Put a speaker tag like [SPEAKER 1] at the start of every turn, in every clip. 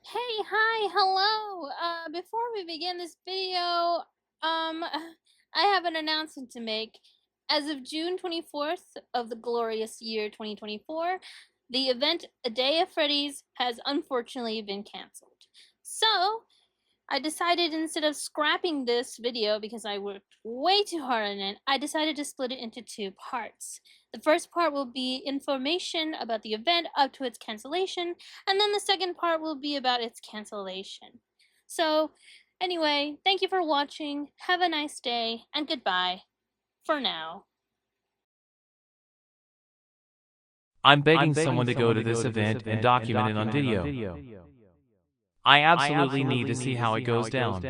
[SPEAKER 1] Hey, hi, hello. Before we begin this video, I have an announcement to make. As of June 24th of the glorious year 2024, the event A Day of Freddy's has unfortunately been canceled. So, I decided instead of scrapping this video because I worked way too hard on it, I decided to split it into two parts. The first part will be information about the event up to its cancellation, and then the second part will be about its cancellation. So, anyway, thank you for watching, have a nice day, and goodbye. For now.
[SPEAKER 2] I'm begging someone to go to this event and document it on video. I absolutely need to see how it goes down.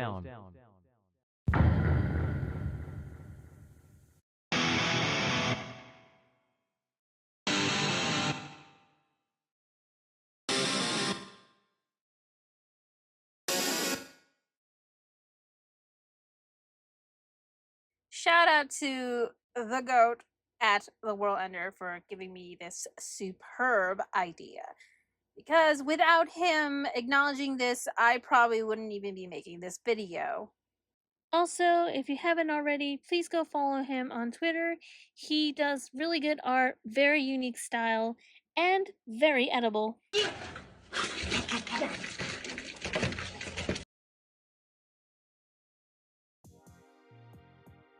[SPEAKER 1] Shout out to the GOAT at the World Ender for giving me this superb idea. Because without him acknowledging this, I probably wouldn't even be making this video. Also, if you haven't already, please go follow him on Twitter. He does really good art, very unique style, and very edible.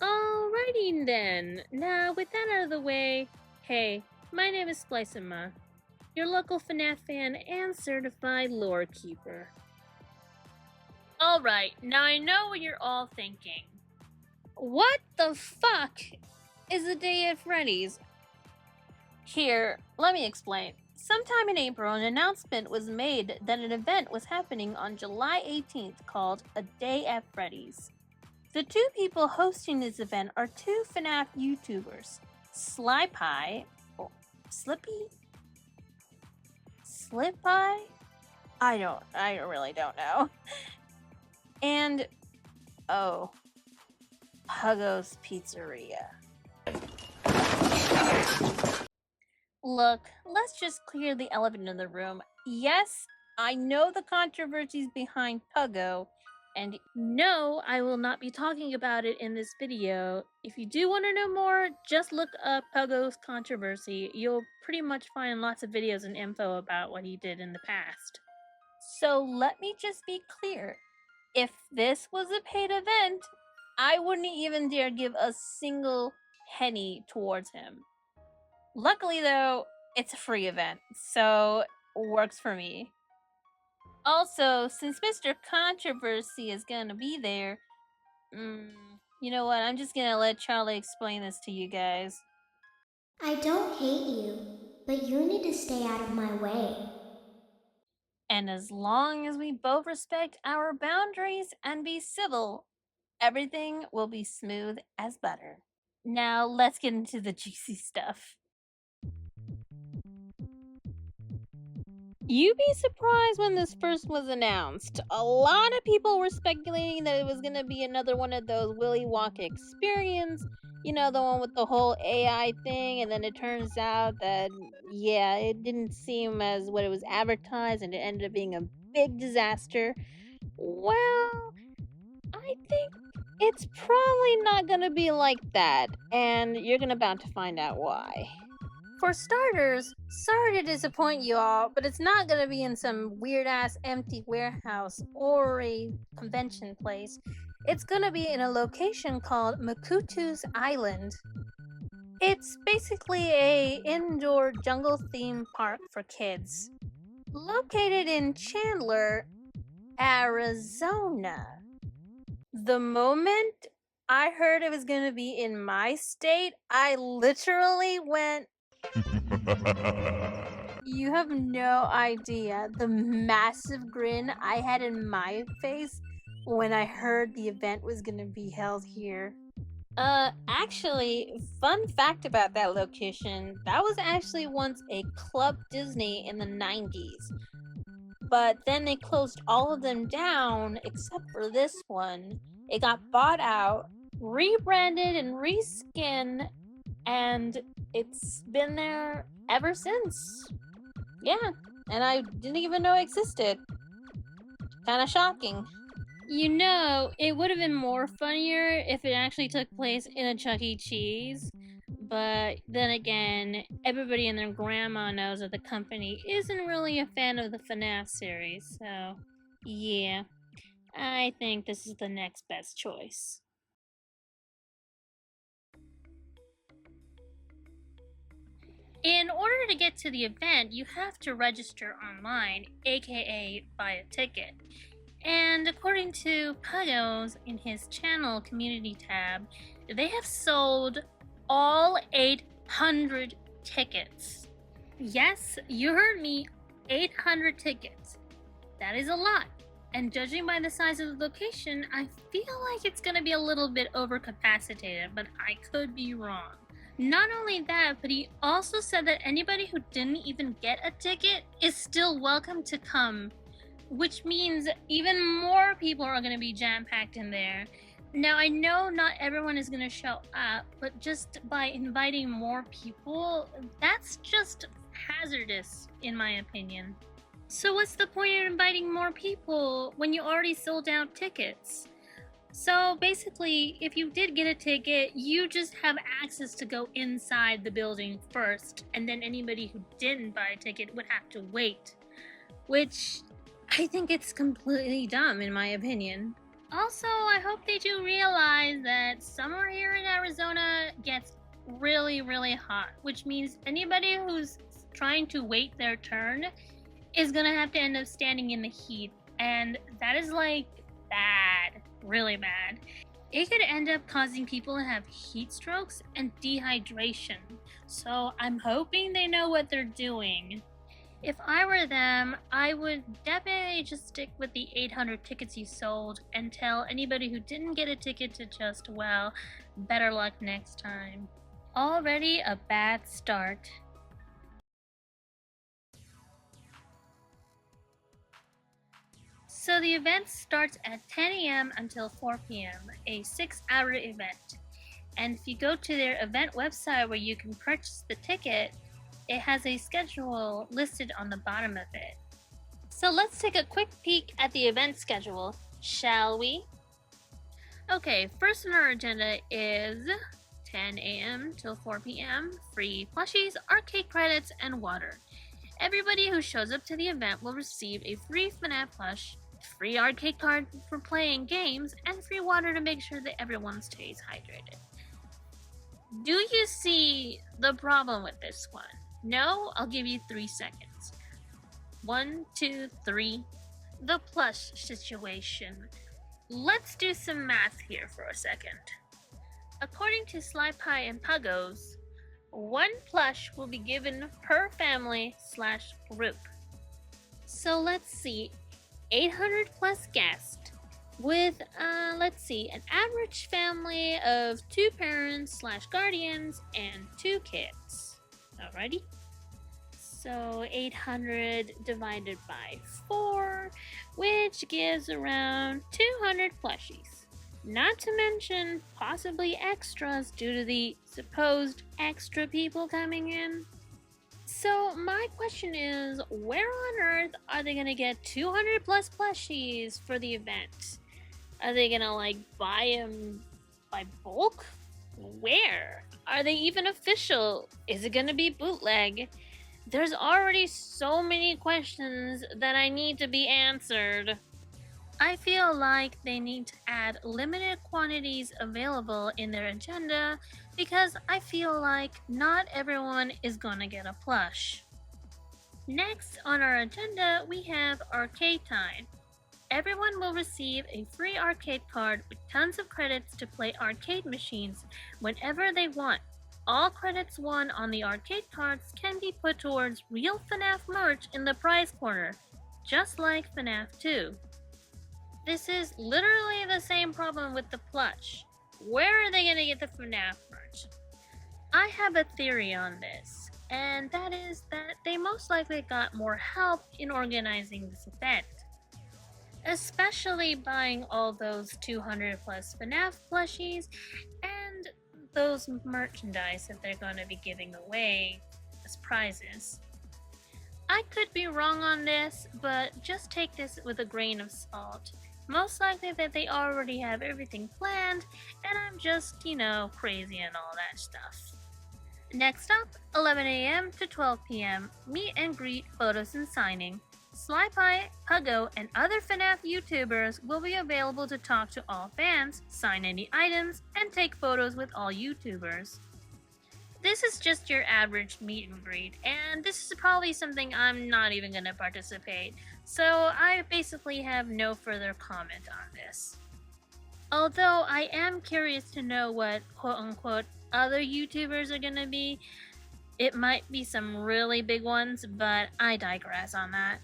[SPEAKER 1] Alrighty then. Now, with that out of the way, hey, my name is SLYP1E, your local FNAF fan and certified lore keeper. Alright, now I know what you're all thinking. What the fuck is a Day at Freddy's? Here, let me explain. Sometime in April, an announcement was made that an event was happening on July 18th called A Day at Freddy's. The two people hosting this event are two FNAF YouTubers, SLYP1E, or Slippy? SLYP1E? I really don't know. And, oh, Puggo's Pizzeria. Look, let's just clear the elephant in the room. Yes, I know the controversies behind Puggo, and no, I will not be talking about it in this video. If you do want to know more, just look up Puggo's controversy. You'll pretty much find lots of videos and info about what he did in the past. So let me just be clear. If this was a paid event, I wouldn't even dare give a single penny towards him. Luckily, though, it's a free event, so works for me. Also, since Mr. Controversy is gonna be there, you know what? I'm just gonna let Charlie explain this to you guys.
[SPEAKER 3] I don't hate you, but you need to stay out of my way.
[SPEAKER 1] And as long as we both respect our boundaries and be civil, everything will be smooth as butter. Now, let's get into the juicy stuff. You'd be surprised when this first was announced. A lot of people were speculating that it was going to be another one of those Willy Wonka experience, you know, the one with the whole AI thing, and then it turns out that, yeah, it didn't seem as what it was advertised, and it ended up being a big disaster. Well, I think it's probably not going to be like that, and you're going to about to find out why. For starters, sorry to disappoint you all, but it's not gonna be in some weird ass empty warehouse or a convention place. It's gonna be in a location called Makutu's Island. It's basically a indoor jungle theme park for kids. Located in Chandler, Arizona. The moment I heard it was gonna be in my state, I literally went, you have no idea the massive grin I had in my face when I heard the event was gonna be held here. Actually, fun fact about that location, that was actually once a Club Disney in the 90s. But then they closed all of them down except for this one. It got bought out, rebranded, and reskinned, and it's been there ever since. Yeah, and I didn't even know it existed. Kinda shocking.
[SPEAKER 4] You know, it would have been more funnier if it actually took place in a Chuck E. Cheese. But then again, everybody and their grandma knows that the company isn't really a fan of the FNAF series, so yeah, I think this is the next best choice. In order to get to the event, you have to register online, aka buy a ticket. And according to Puggo in his channel community tab, they have sold all 800 tickets. Yes, you heard me, 800 tickets. That is a lot. And judging by the size of the location, I feel like it's gonna be a little bit overcapacitated, but I could be wrong. Not only that, but he also said that anybody who didn't even get a ticket is still welcome to come, which means even more people are going to be jam-packed in there. Now, I know not everyone is going to show up, but just by inviting more people, that's just hazardous, in my opinion. So what's the point of inviting more people when you already sold out tickets? So basically, if you did get a ticket, you just have access to go inside the building first, and then anybody who didn't buy a ticket would have to wait. Which, I think it's completely dumb in my opinion. Also, I hope they do realize that summer here in Arizona gets really, really hot, which means anybody who's trying to wait their turn is gonna have to end up standing in the heat, and that is like bad, really bad. It could end up causing people to have heat strokes and dehydration, so I'm hoping they know what they're doing. If I were them, I would definitely just stick with the 800 tickets you sold and tell anybody who didn't get a ticket to just, well, better luck next time. Already a bad start. So the event starts at 10 a.m. until 4 p.m., a 6-hour event. And if you go to their event website where you can purchase the ticket, it has a schedule listed on the bottom of it. So let's take a quick peek at the event schedule, shall we? Okay, first on our agenda is 10 a.m. till 4 p.m., free plushies, arcade credits, and water. Everybody who shows up to the event will receive a free FNAF plush, free arcade card for playing games, and free water to make sure that everyone stays hydrated. Do you see the problem with this one? No? I'll give you 3 seconds. 1, 2, 3. The plush situation. Let's do some math here for a second. According to SLYP1E and Puggos, 1 plush will be given per family/group. So let's see, 800 plus guests with, let's see, an average family of 2 parents/guardians and 2 kids. Alrighty, so 800 divided by 4, which gives around 200 plushies. Not to mention possibly extras due to the supposed extra people coming in. So my question is, where on earth are they gonna get 200 plus plushies for the event? Are they gonna like buy them by bulk? Where? Are they even official? Is it gonna be bootleg? There's already so many questions that I need to be answered. I feel like they need to add limited quantities available in their agenda because I feel like not everyone is gonna get a plush. Next on our agenda, we have arcade time. Everyone will receive a free arcade card with tons of credits to play arcade machines whenever they want. All credits won on the arcade cards can be put towards real FNAF merch in the prize corner, just like FNAF 2. This is literally the same problem with the plush. Where are they gonna get the FNAF merch? I have a theory on this, and that is that they most likely got more help in organizing this event. Especially buying all those 200 plus FNAF plushies and those merchandise that they're going to be giving away as prizes. I could be wrong on this, but just take this with a grain of salt. Most likely that they already have everything planned, and I'm just, crazy and all that stuff. Next up, 11 a.m. to 12 p.m. Meet and greet, photos and signing. SLYP1E, Puggo, and other FNAF YouTubers will be available to talk to all fans, sign any items, and take photos with all YouTubers. This is just your average meet and greet, and this is probably something I'm not even going to participate, so I basically have no further comment on this. Although I am curious to know what quote-unquote other YouTubers are going to be. It might be some really big ones, but I digress on that.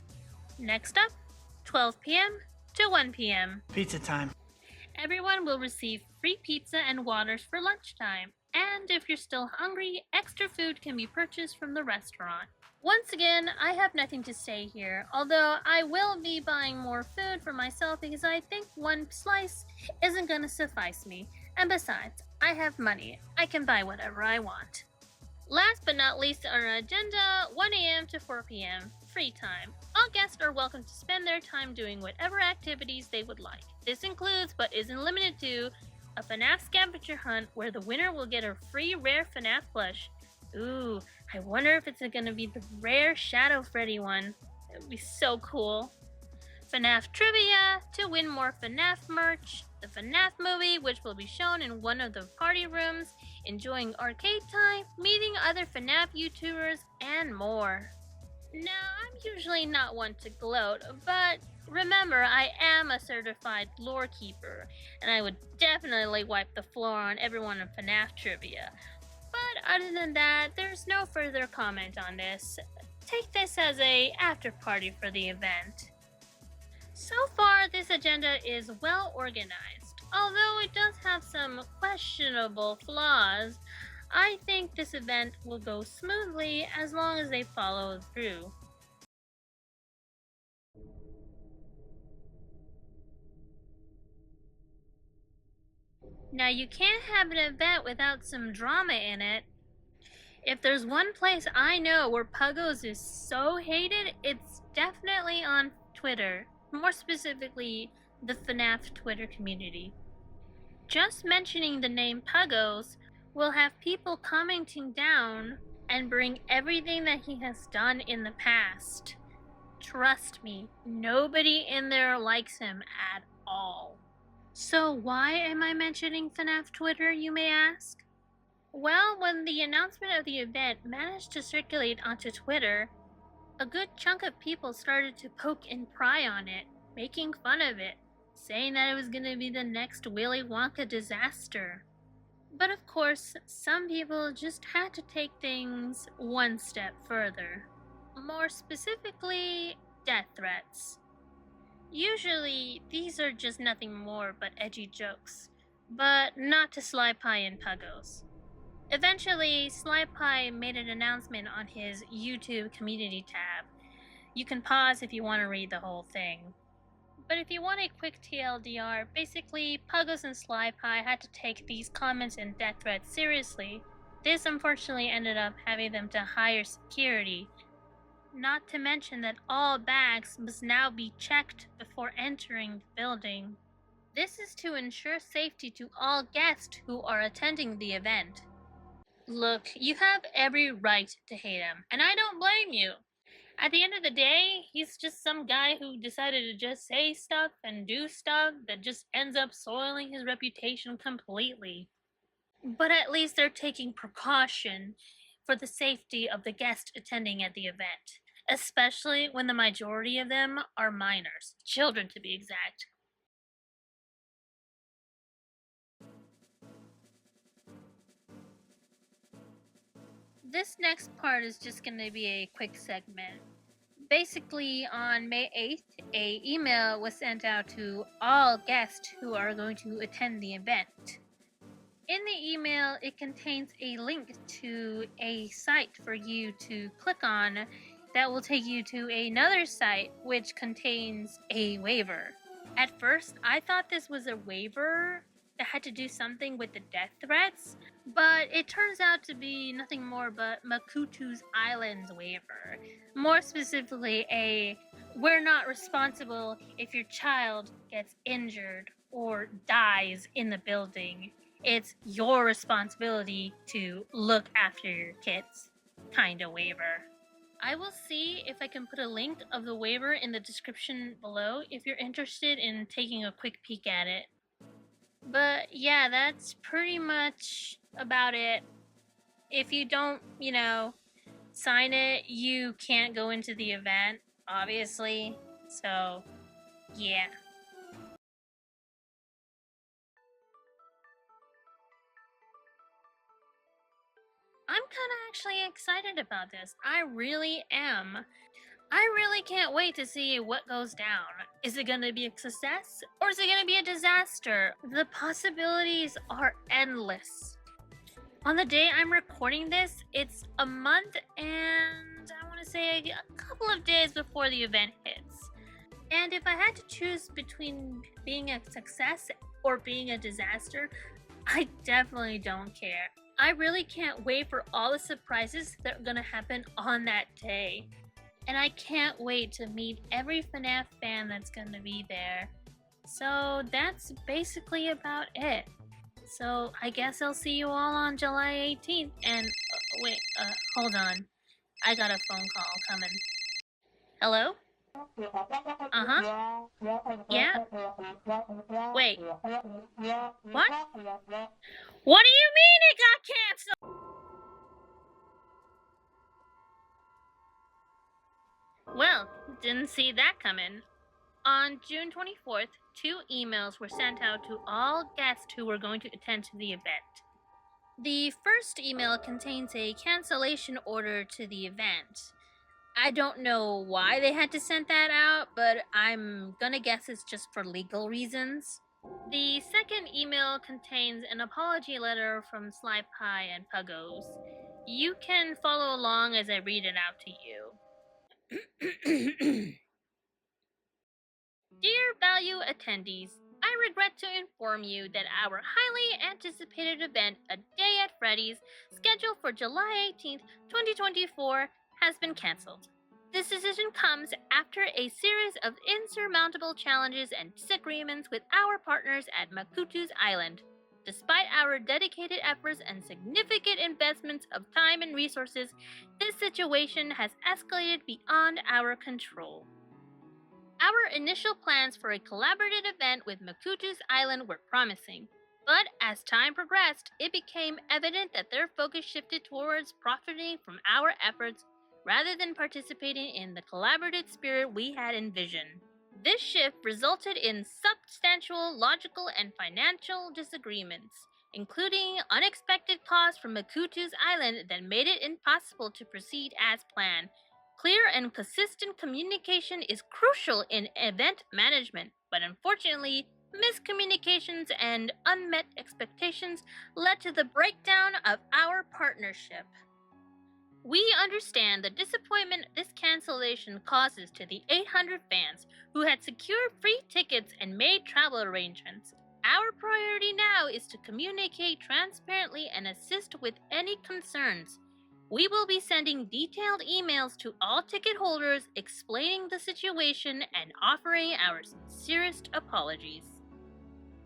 [SPEAKER 4] Next up, 12 p.m. to 1 p.m.
[SPEAKER 5] Pizza time.
[SPEAKER 4] Everyone will receive free pizza and waters for lunchtime. And if you're still hungry, extra food can be purchased from the restaurant. Once again, I have nothing to say here, although I will be buying more food for myself because I think one slice isn't gonna suffice me. And besides, I have money. I can buy whatever I want. Last but not least on our agenda, 1 a.m. to 4 p.m. Free time. All guests are welcome to spend their time doing whatever activities they would like. This includes, but isn't limited to, a FNAF scavenger hunt where the winner will get a free rare FNAF plush. Ooh, I wonder if it's gonna be the rare Shadow Freddy one. It would be so cool. FNAF trivia to win more FNAF merch. The FNAF movie, which will be shown in one of the party rooms. Enjoying arcade time, meeting other FNAF YouTubers, and more. Now, I'm usually not one to gloat, but remember, I am a certified lore keeper, and I would definitely wipe the floor on everyone in FNAF trivia. But other than that, there's no further comment on this. Take this as a after party for the event. So far, this agenda is well organized. Although it does have some questionable flaws, I think this event will go smoothly as long as they follow through. Now, you can't have an event without some drama in it. If there's one place I know where Puggos is so hated, it's definitely on Twitter. More specifically, the FNAF Twitter community. Just mentioning the name Puggos will have people commenting down and bring everything that he has done in the past. Trust me, nobody in there likes him at all. So why am I mentioning FNAF Twitter, you may ask? Well, when the announcement of the event managed to circulate onto Twitter, a good chunk of people started to poke and pry on it, making fun of it, saying that it was going to be the next Willy Wonka disaster. But of course, some people just had to take things one step further. More specifically, death threats. Usually, these are just nothing more but edgy jokes, but not to SLYP1E and Puggos. Eventually, SLYP1E made an announcement on his YouTube community tab. You can pause if you want to read the whole thing. But if you want a quick TLDR, basically, Puggos and SLYP1E had to take these comments and death threats seriously. This unfortunately ended up having them to hire security. Not to mention that all bags must now be checked before entering the building. This is to ensure safety to all guests who are attending the event. Look, you have every right to hate him, and I don't blame you. At the end of the day, he's just some guy who decided to just say stuff and do stuff that just ends up soiling his reputation completely. But at least they're taking precaution for the safety of the guests attending at the event, especially when the majority of them are minors, children to be exact. This next part is just going to be a quick segment. Basically, on May 8th, an email was sent out to all guests who are going to attend the event. In the email, it contains a link to a site for you to click on that will take you to another site which contains a waiver. At first, I thought this was a waiver that had to do something with the death threats, But it turns out to be nothing more but Makutu's Islands waiver. More specifically, we're not responsible if your child gets injured or dies in the building. It's your responsibility to look after your kids kind of waiver. I will see if I can put a link of the waiver in the description below if you're interested in taking a quick peek at it. But yeah, that's pretty much about it. If you don't, sign it, you can't go into the event, obviously. So, yeah. I'm kind of actually excited about this. I really am. I really can't wait to see what goes down. Is it going to be a success or is it going to be a disaster? The possibilities are endless. On the day I'm recording this, it's a month and I want to say a couple of days before the event hits. And if I had to choose between being a success or being a disaster, I definitely don't care. I really can't wait for all the surprises that are going to happen on that day. And I can't wait to meet every FNAF fan that's going to be there. So that's basically about it. So I guess I'll see you all on July 18th. And wait, hold on. I got a phone call coming. Hello? Uh-huh. Yeah? Wait. What? What do you mean it got canceled? Well, didn't see that coming. On June 24th, 2 emails were sent out to all guests who were going to attend to the event. The first email contains a cancellation order to the event. I don't know why they had to send that out, but I'm gonna guess it's just for legal reasons. The second email contains an apology letter from SLYP1E and Puggos. You can follow along as I read it out to you. Dear value attendees, I regret to inform you that our highly anticipated event, A Day at Freddy's, scheduled for July 18th, 2024, has been cancelled. This decision comes after a series of insurmountable challenges and disagreements with our partners at Makutu's Island. Despite our dedicated efforts and significant investments of time and resources, this situation has escalated beyond our control. Our initial plans for a collaborative event with Makutu's Island were promising, but as time progressed, it became evident that their focus shifted towards profiting from our efforts rather than participating in the collaborative spirit we had envisioned. This shift resulted in substantial logical and financial disagreements, including unexpected costs from Makutu's Island that made it impossible to proceed as planned. Clear and consistent communication is crucial in event management, but unfortunately, miscommunications and unmet expectations led to the breakdown of our partnership. We understand the disappointment this cancellation causes to the 800 fans who had secured free tickets and made travel arrangements. Our priority now is to communicate transparently and assist with any concerns. We will be sending detailed emails to all ticket holders explaining the situation and offering our sincerest apologies.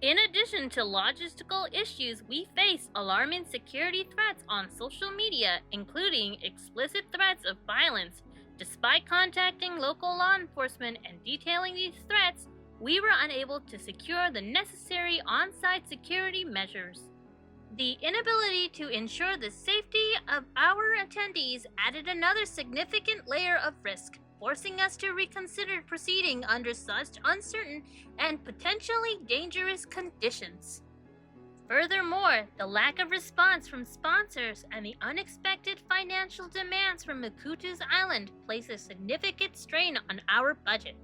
[SPEAKER 4] In addition to logistical issues, we face alarming security threats on social media, including explicit threats of violence. Despite contacting local law enforcement and detailing these threats, we were unable to secure the necessary on-site security measures. The inability to ensure the safety of our attendees added another significant layer of risk, forcing us to reconsider proceeding under such uncertain and potentially dangerous conditions. Furthermore, the lack of response from sponsors and the unexpected financial demands from Makutu's Island place a significant strain on our budget.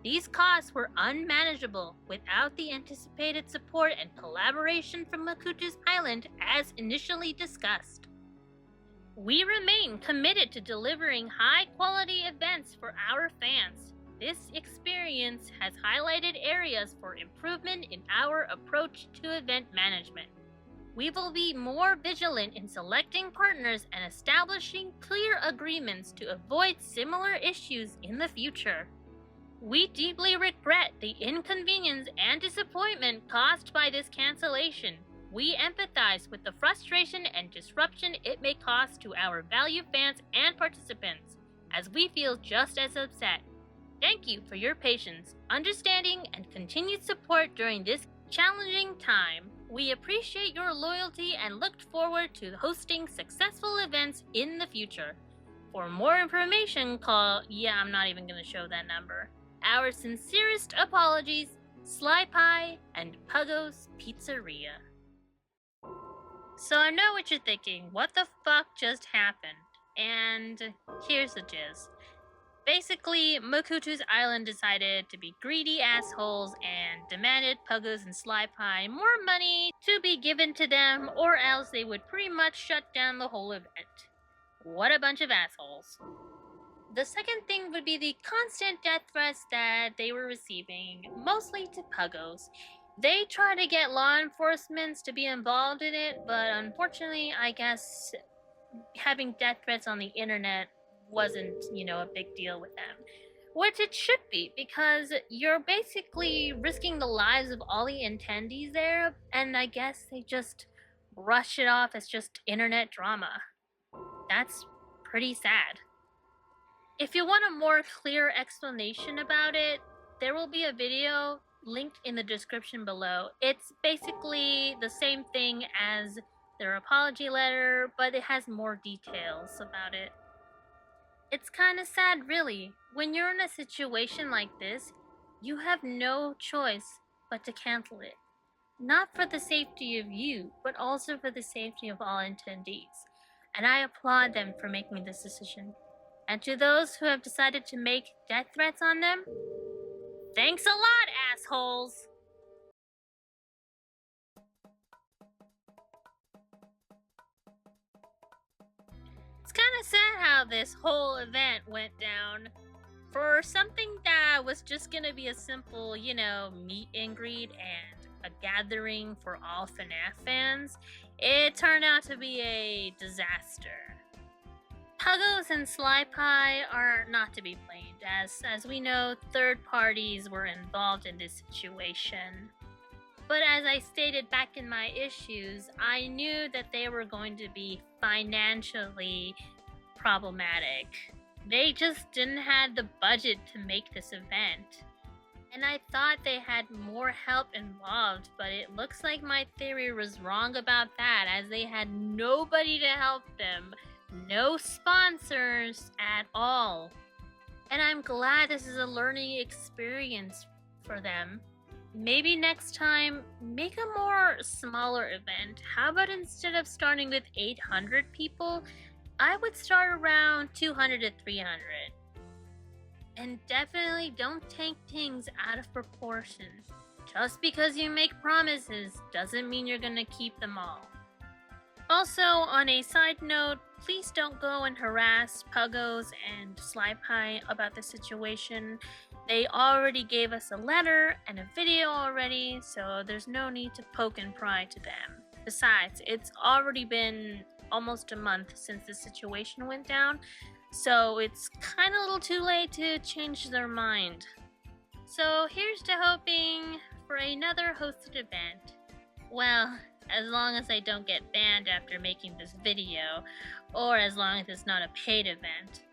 [SPEAKER 4] These costs were unmanageable without the anticipated support and collaboration from Makutu's Island as initially discussed. We remain committed to delivering high-quality events for our fans. This experience has highlighted areas for improvement in our approach to event management. We will be more vigilant in selecting partners and establishing clear agreements to avoid similar issues in the future. We deeply regret the inconvenience and disappointment caused by this cancellation. We empathize with the frustration and disruption it may cause to our valued fans and participants, as we feel just as upset. Thank you for your patience, understanding, and continued support during this challenging time. We appreciate your loyalty and look forward to hosting successful events in the future. For more information, call, I'm not even going to show that number. Our sincerest apologies, SLYP1E and Puggo's Pizzeria. So I know what you're thinking, what the fuck just happened? And here's the gist. Basically, Mokutu's Island decided to be greedy assholes and demanded Puggos and SLYP1E more money to be given to them, or else they would pretty much shut down the whole event. What a bunch of assholes. The second thing would be the constant death threats that they were receiving, mostly to Puggos. They tried to get law enforcement to be involved in it, but unfortunately, I guess having death threats on the internet wasn't, a big deal with them. Which it should be, because you're basically risking the lives of all the attendees there, and I guess they just brush it off as just internet drama. That's pretty sad. If you want a more clear explanation about it, there will be a video linked in the description below. It's basically the same thing as their apology letter, but it has more details about it. It's kind of sad, really. When you're in a situation like this, you have no choice but to cancel it. Not for the safety of you, but also for the safety of all attendees. And I applaud them for making this decision. And to those who have decided to make death threats on them, thanks a lot, assholes! It's kind of sad how this whole event went down. For something that was just gonna be a simple, meet and greet and a gathering for all FNAF fans, it turned out to be a disaster. Puggos and SLYP1E are not to be blamed, as we know, third parties were involved in this situation. But as I stated back in my issues, I knew that they were going to be financially problematic. They just didn't have the budget to make this event. And I thought they had more help involved, but it looks like my theory was wrong about that, as they had nobody to help them. No sponsors at all. And I'm glad this is a learning experience for them. Maybe next time, make a more smaller event. How about instead of starting with 800 people, I would start around 200 to 300. And definitely don't take things out of proportion. Just because you make promises doesn't mean you're gonna keep them all. Also, on a side note, please don't go and harass Puggos and SLYP1E about the situation. They already gave us a letter and a video already, so there's no need to poke and pry to them. Besides, it's already been almost a month since the situation went down, so it's kind of a little too late to change their mind. So here's to hoping for another hosted event. Well, as long as I don't get banned after making this video, or as long as it's not a paid event,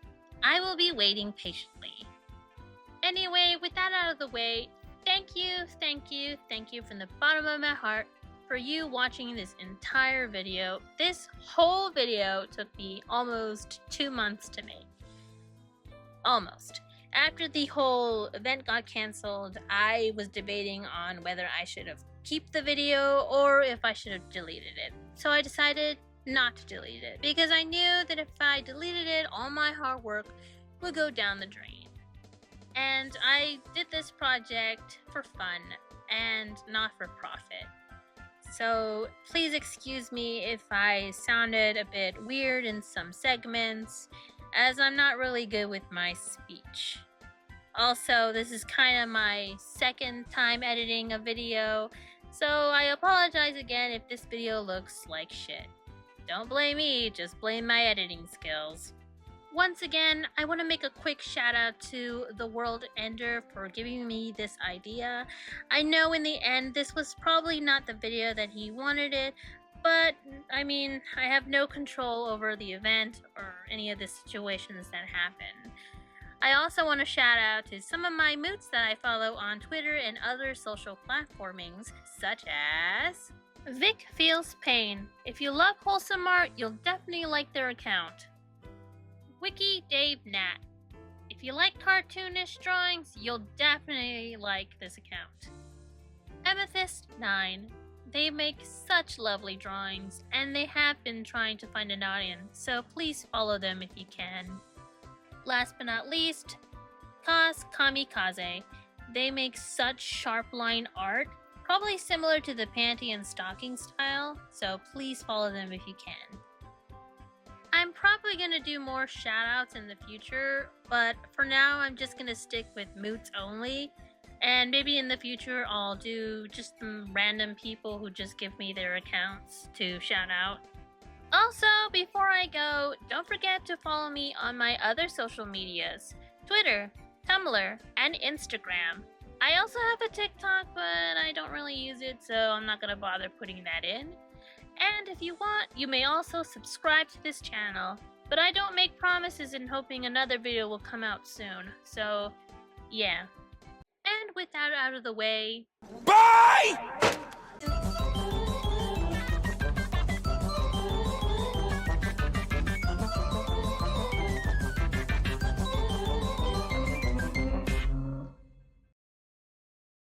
[SPEAKER 4] I will be waiting patiently. Anyway, with that out of the way, thank you from the bottom of my heart for you watching this entire video. This whole video took me almost 2 months to make. Almost. After the whole event got canceled, I was debating on whether I should have kept the video or if I should have deleted it. So I decided not to delete it, because I knew that if I deleted it, all my hard work would go down the drain. And I did this project for fun and not for profit. So please excuse me if I sounded a bit weird in some segments, as I'm not really good with my speech. Also, this is kind of my second time editing a video, So I apologize again if this video looks like shit. Don't blame me, just blame my editing skills. Once again, I want to make a quick shout out to the World Ender for giving me this idea. I know in the end this was probably not the video that he wanted it, but I mean, I have no control over the event or any of the situations that happen. I also want to shout out to some of my moots that I follow on Twitter and other social platformings, such as Vic Feels Pain. If you love wholesome art, you'll definitely like their account. Wiki Dave Nat. If you like cartoonish drawings, you'll definitely like this account. Amethyst 9. They make such lovely drawings, and they have been trying to find an audience, so please follow them if you can. Last but not least, Kaz Kamikaze. They make such sharp line art, probably similar to the panty and stocking style, so please follow them if you can. I'm probably going to do more shoutouts in the future, but for now I'm just going to stick with moots only, and maybe in the future I'll do just some random people who just give me their accounts to shout out. Also, before I go, don't forget to follow me on my other social medias, Twitter, Tumblr, and Instagram. I also have a TikTok, but I don't really use it, so I'm not going to bother putting that in. And if you want, you may also subscribe to this channel, but I don't make promises in hoping another video will come out soon, so yeah. And with that out of the way, bye!